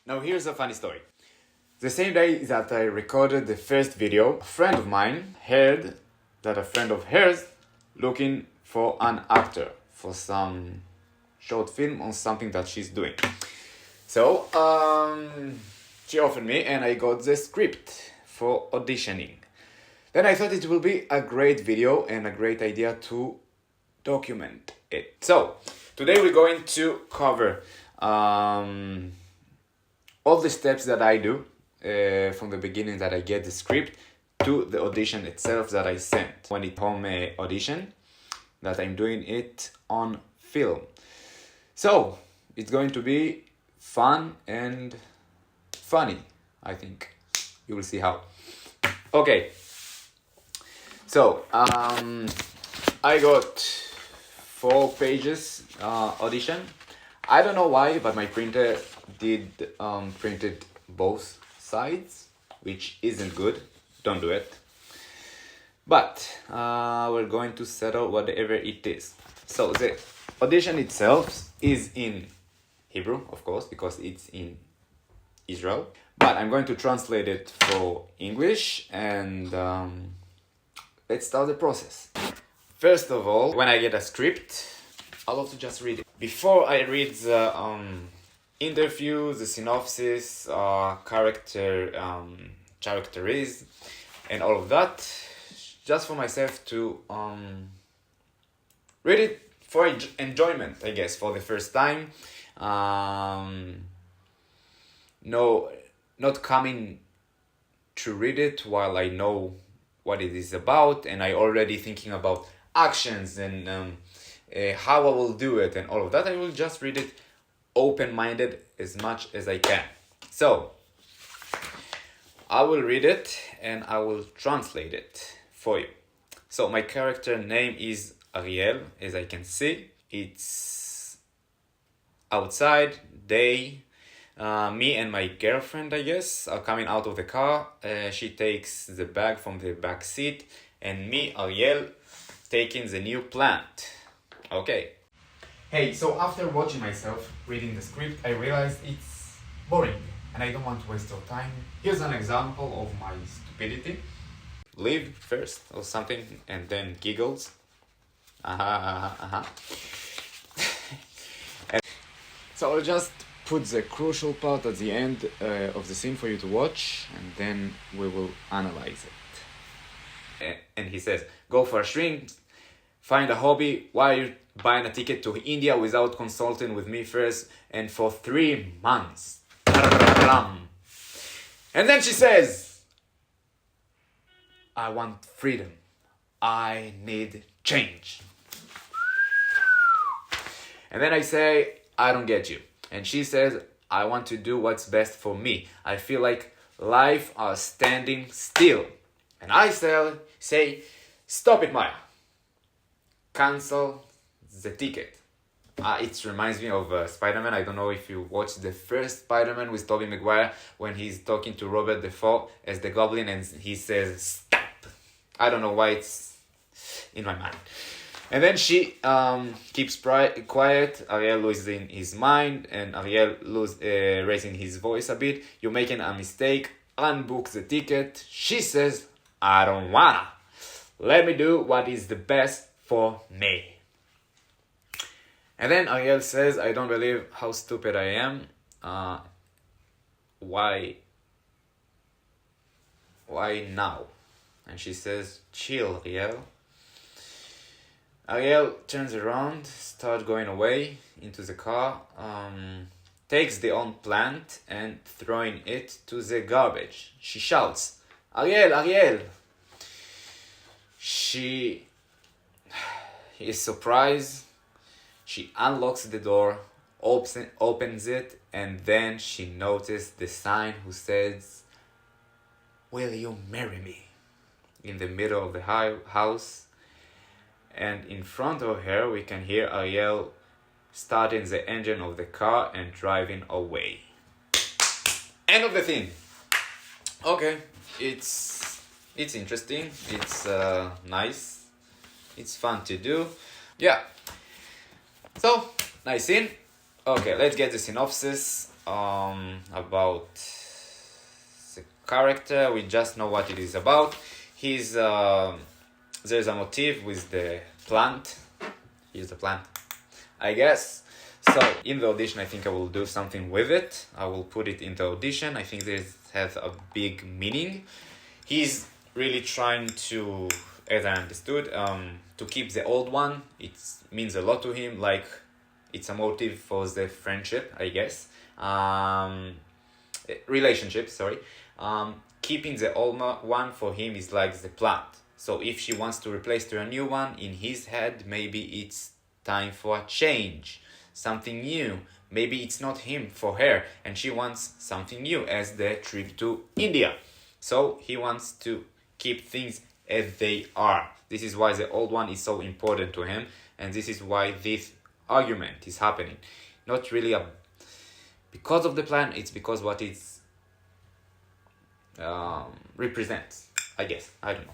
Now here's a funny story. The same day that I recorded the first video, a friend of mine heard that a friend of hers looking for an actor for some short film on something that she's doing. So she offered me and I got the script for auditioning. Then I thought it will be a great video and a great idea to document it. So today we're going to cover all the steps that I do from the beginning that I get the script to the audition itself that I sent. When it's home audition, that I'm doing it on film. So it's going to be fun and funny, I think. You will see how. Okay. So I got 4 pages audition. I don't know why, but my printer did printed both sides, which isn't good. Don't do it. But we're going to settle whatever it is. So the audition itself is in Hebrew, of course, because it's in Israel. But I'm going to translate it for English and let's start the process. First of all, when I get a script, I love to just read it. Before I read the interview, the synopsis, characters, and all of that, just for myself to read it for enjoyment, I guess, for the first time. No, not coming to read it while I know what it is about, and I already thinking about actions and how I will do it and all of that. I will just read it open-minded as much as I can. So I will read it and I will translate it for you. So my character name is Ariel, as I can see. It's outside, day. Me and my girlfriend, I guess, are coming out of the car. She takes the bag from the back seat, and me, Ariel, taking the new plant. Okay. Hey, so after watching myself reading the script, I realized it's boring, and I don't want to waste your time. Here's an example of my stupidity. Leave first or something, and then giggles. So I'll just put the crucial part at the end of the scene for you to watch, and then we will analyze it. And he says, go for a shrink, find a hobby. Why are you buying a ticket to India without consulting with me first, and for 3 months? And then she says, I want freedom. I need change. And then I say, I don't get you. And she says, I want to do what's best for me. I feel like life are standing still. And I say, stop it, Maya. Cancel the ticket. It reminds me of Spider-Man. I don't know if you watched the first Spider-Man with Tobey Maguire when he's talking to Robert Dafoe as the Goblin and he says, stop. I don't know why it's in my mind. And then she keeps quiet. Ariel losing his mind and Ariel raising his voice a bit. You're making a mistake. Unbook the ticket. She says, I don't wanna. Let me do what is the best for me. And then Ariel says, I don't believe how stupid I am. Why now? And she says, chill, Ariel. Ariel turns around, starts going away into the car, takes the own plant and throwing it to the garbage. She shouts, Ariel, Ariel! She is surprised. She unlocks the door, opens it, and then she noticed the sign who says, will you marry me? In the middle of the house. And in front of her, we can hear Ariel starting the engine of the car and driving away. End of the thing. Okay, it's interesting. It's nice. It's fun to do. Yeah. So, nice scene. Okay, let's get the synopsis. about the character. We just know what it is about. There's a motif with the plant. Here's the plant, I guess. So in the audition, I think I will do something with it. I will put it into audition. I think this has a big meaning. He's really trying to, as I understood, to keep the old one. It means a lot to him, like it's a motive for the friendship, I guess. Relationship, sorry. Keeping the old one for him is like the plant. So if she wants to replace to a new one, in his head, maybe it's time for a change, something new. Maybe it's not him for her, and she wants something new, as the trip to India. So he wants to keep things as they are. This is why the old one is so important to him, and this is why this argument is happening. Not really because of the plan, it's because what it represents, I guess. I don't know.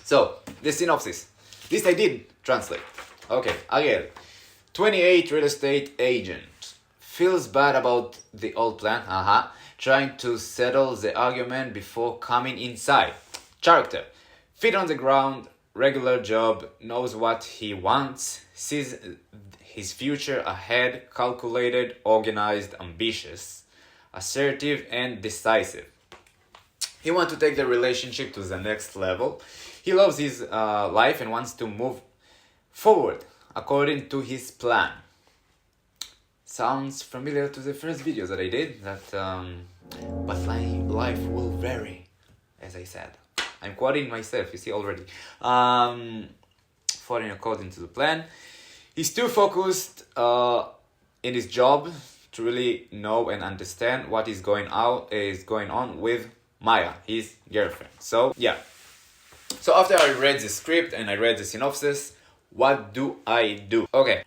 So, the synopsis. This I did translate. Okay, again. 28 real estate agent feels bad about the old plan, trying to settle the argument before coming inside. Character. Feet on the ground, regular job, knows what he wants, sees his future ahead, calculated, organized, ambitious, assertive, and decisive. He wants to take the relationship to the next level. He loves his life and wants to move forward according to his plan. Sounds familiar to the first videos that I did, but life will vary, as I said. I'm quoting myself, you see already. Following according to the plan. He's too focused in his job to really know and understand what is going on with Maya, his girlfriend. So, yeah. So after I read the script and I read the synopsis, what do I do? Okay,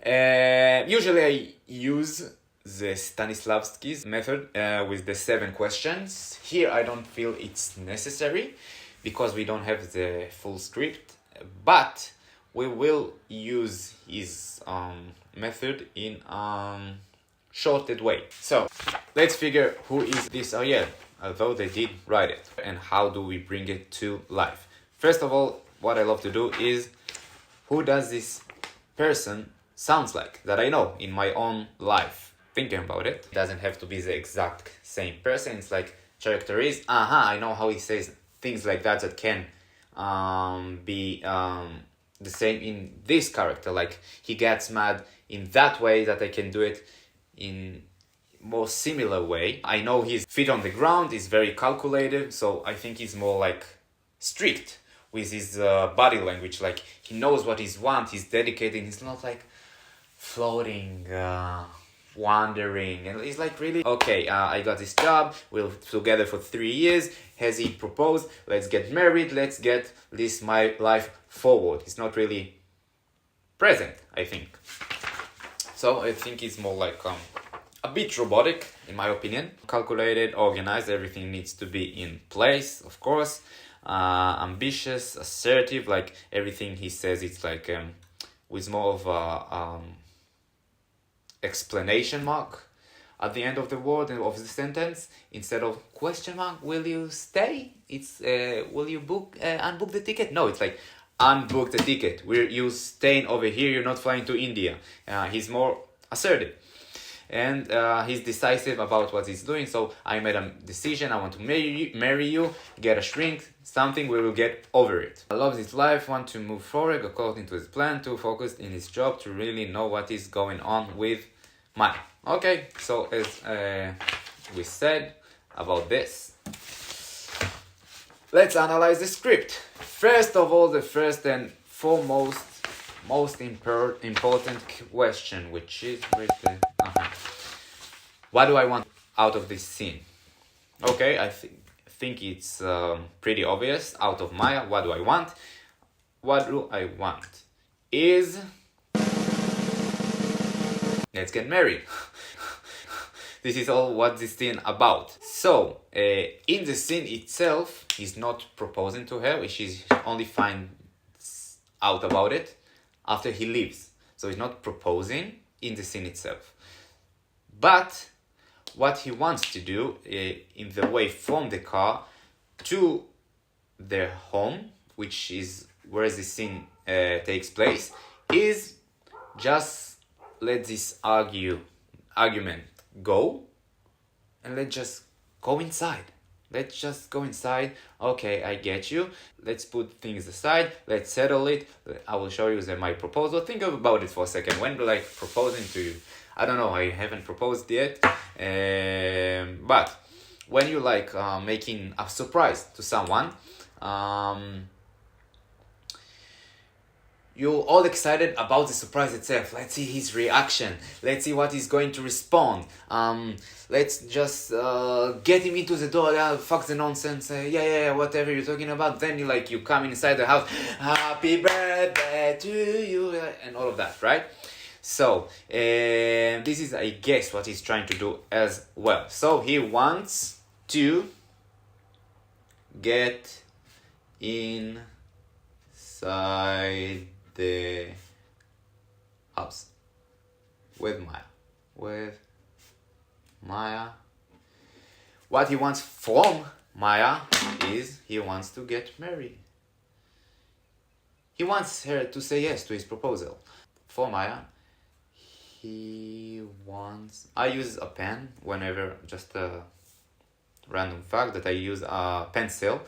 usually I use the Stanislavsky's method with the 7 questions. Here I don't feel it's necessary because we don't have the full script, but we will use his method in shorted way. So let's figure who is this Ariel, although they did write it, and how do we bring it to life. First of all, what I love to do is, who does this person sounds like that I know in my own life? Thinking about it, it doesn't have to be the exact same person. It's like character is, I know how he says things like that can be the same in this character. Like he gets mad in that way, that I can do it in more similar way. I know his feet on the ground is very calculated, so I think he's more like strict with his body language. Like he knows what he wants, he's dedicated, he's not like floating, wandering, and he's like really, okay, I got this job, we're together for 3 years, has he proposed, let's get married, let's get my life forward. He's not really present, I think. So I think it's more like a bit robotic, in my opinion. Calculated, organized, everything needs to be in place, of course. Ambitious, assertive, like everything he says, it's like with more of a explanation mark at the end of the word and of the sentence, instead of question mark. Will you stay? It's will you unbook the ticket? No, it's like unbook the ticket. You staying over here. You're not flying to India. He's more assertive. And he's decisive about what he's doing. So I made a decision. I want to marry you, get a shrink, something, we will get over it. I love his life, want to move forward according to his plan, too focused in his job to really know what is going on with Maya. Okay, so as we said about this, let's analyze the script. First of all, the first and foremost, most important question, which is what do I want out of this scene? Okay, I think it's pretty obvious. Out of Maya, what do I want? What do I want is, let's get married. This is all what this scene about. So, in the scene itself, he's not proposing to her. She's only finds out about it after he leaves. So he's not proposing in the scene itself. But what he wants to do in the way from the car to their home, which is where the scene takes place, is just let this argument go, and let's just go inside. Let's just go inside. Okay, I get you. Let's put things aside. Let's settle it. I will show you my proposal. Think about it for a second. When proposing to you, I don't know. I haven't proposed yet. But when you making a surprise to someone, you're all excited about the surprise itself. Let's see his reaction. Let's see what he's going to respond. Let's just get him into the door. Fuck the nonsense. Yeah, whatever you're talking about. Then you come inside the house. Happy birthday to you, and all of that, right? So this is, I guess, what he's trying to do as well. So he wants to get inside the house with Maya. What he wants from Maya is he wants to get married. He wants her to say yes to his proposal. For Maya, I use a pen whenever, just a random fact that I use a pencil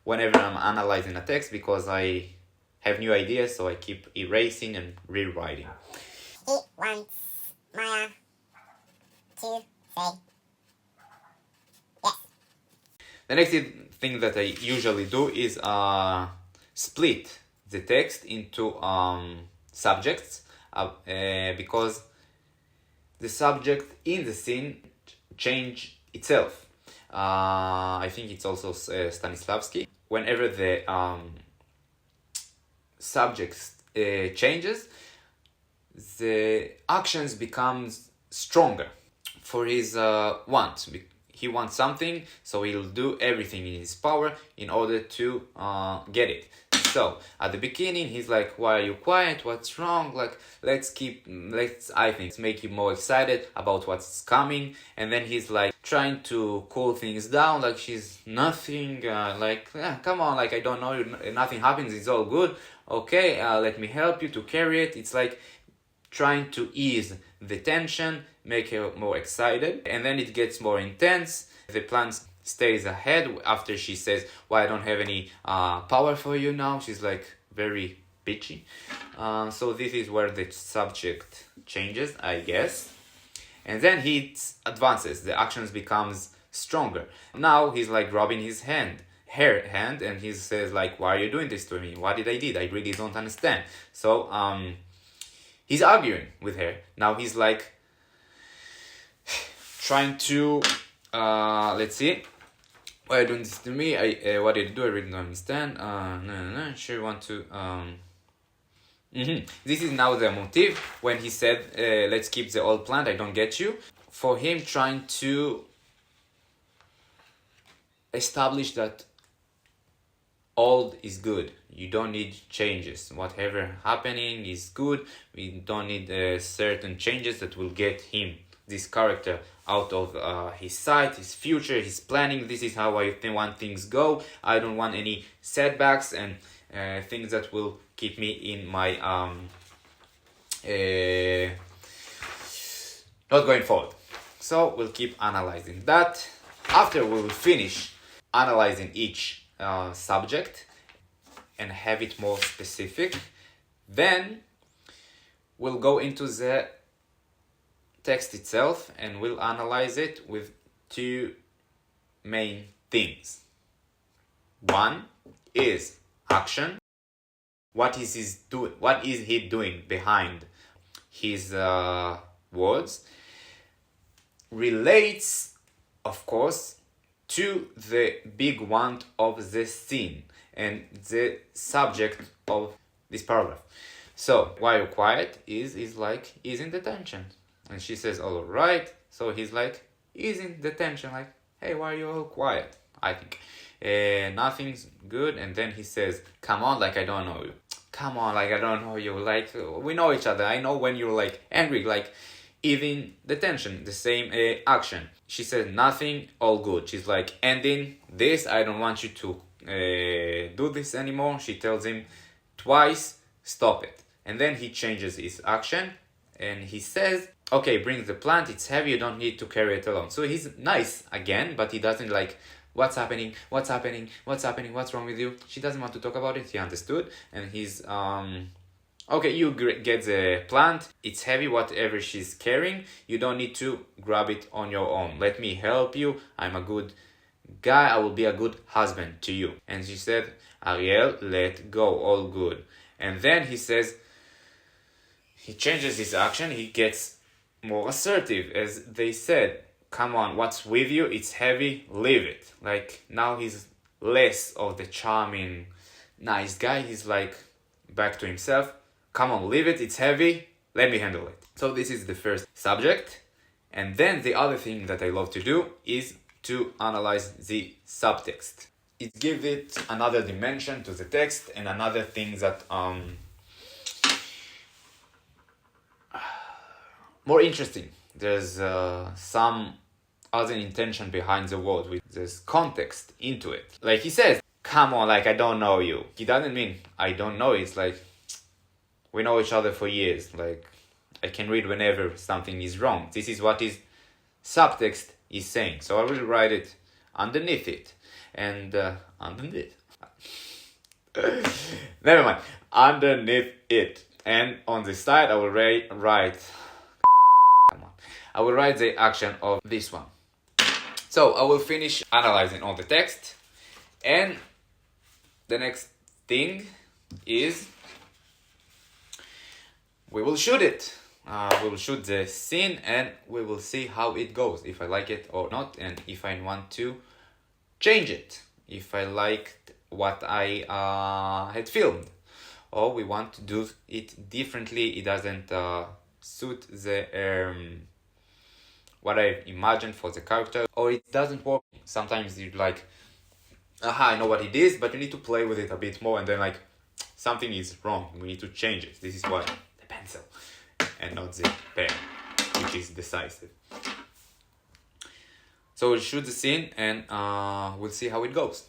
whenever I'm analyzing a text, because I have new ideas, so I keep erasing and rewriting. He wants Maya to say yes. The next thing that I usually do is split the text into subjects, because the subject in the scene change itself. I think it's also Stanislavsky. Whenever the subject changes, the actions becomes stronger for his want. He wants something, so he'll do everything in his power in order to get it. So at the beginning, he's like, "Why are you quiet? What's wrong? Let's make you more excited about what's coming." And then he's trying to cool things down, she's nothing. Come on, I don't know, nothing happens. It's all good. Okay, let me help you to carry it. It's trying to ease the tension, make her more excited, and then it gets more intense. The plan stays ahead after she says, "Well, I don't have any power for you now." She's very bitchy. So this is where the subject changes, I guess. And then he advances. The actions becomes stronger. Now he's rubbing her hand, and he says "Why are you doing this to me? What did I did? I really don't understand." So he's arguing with her. Now he's trying to let's see. Why are you doing this to me? What did you do? I really don't understand. No. Sure, want to. This is now the motive when he said, "Let's keep the old plan. I don't get you." For him, trying to establish that old is good. You don't need changes. Whatever happening is good. We don't need certain changes that will get him, this character, out of his sight, his future, his planning. This is how I want things go. I don't want any setbacks and things that will keep me in my not going forward. So we'll keep analyzing that. After we will finish analyzing each subject and have it more specific, then we'll go into the text itself and we'll analyze it with two main things. One is action. What is he doing behind his words? Relates, of course, to the big want of the scene and the subject of this paragraph. So, "Why are you quiet?" is easing the tension. And she says, "All right." So he's easing the tension, "Hey, why are you all quiet?" I think. Nothing's good. And then he says, "Come on, I don't know you." Come on, I don't know you. We know each other. I know when you're angry. Even the tension, the same action. She said nothing, all good. She's like, ending this, I don't want you to do this anymore. She tells him twice, stop it. And then he changes his action and he says, okay, bring the plant, it's heavy, you don't need to carry it alone. So he's nice again, but he doesn't like, what's happening, what's wrong with you? She doesn't want to talk about it, he understood. And he's, okay, you get the plant, it's heavy, whatever she's carrying, you don't need to grab it on your own. Let me help you, I'm a good guy, I will be a good husband to you. And she said, Ariel, let go, all good. And then he says, he changes his action, he gets more assertive, as they said, come on, what's with you, it's heavy, leave it. Like, now he's less of the charming, nice guy, he's like, back to himself, come on, leave it, it's heavy, let me handle it. So this is the first subject. And then the other thing that I love to do is to analyze the subtext. It gives it another dimension to the text and another thing that more interesting. There's some other intention behind the word, with this context into it. Like he says, come on, like I don't know you. He doesn't mean I don't know. It's like we know each other for years. Like I can read whenever something is wrong. This is what his subtext is saying. So I will write it underneath it. And underneath. Never mind. Underneath it. And on the side I will write I will write the action of this one. So I will finish analyzing all the text. And the next thing is we will shoot it. We will shoot the scene and we will see how it goes, if I like it or not, and if I want to change it, if I liked what I had filmed, or we want to do it differently, it doesn't suit the what I imagined for the character, or it doesn't work. Sometimes you're like, aha, I know what it is, but you need to play with it a bit more, and then like, something is wrong, we need to change it. This is why the pencil and not the pen, which is decisive. So we'll shoot the scene and we'll see how it goes.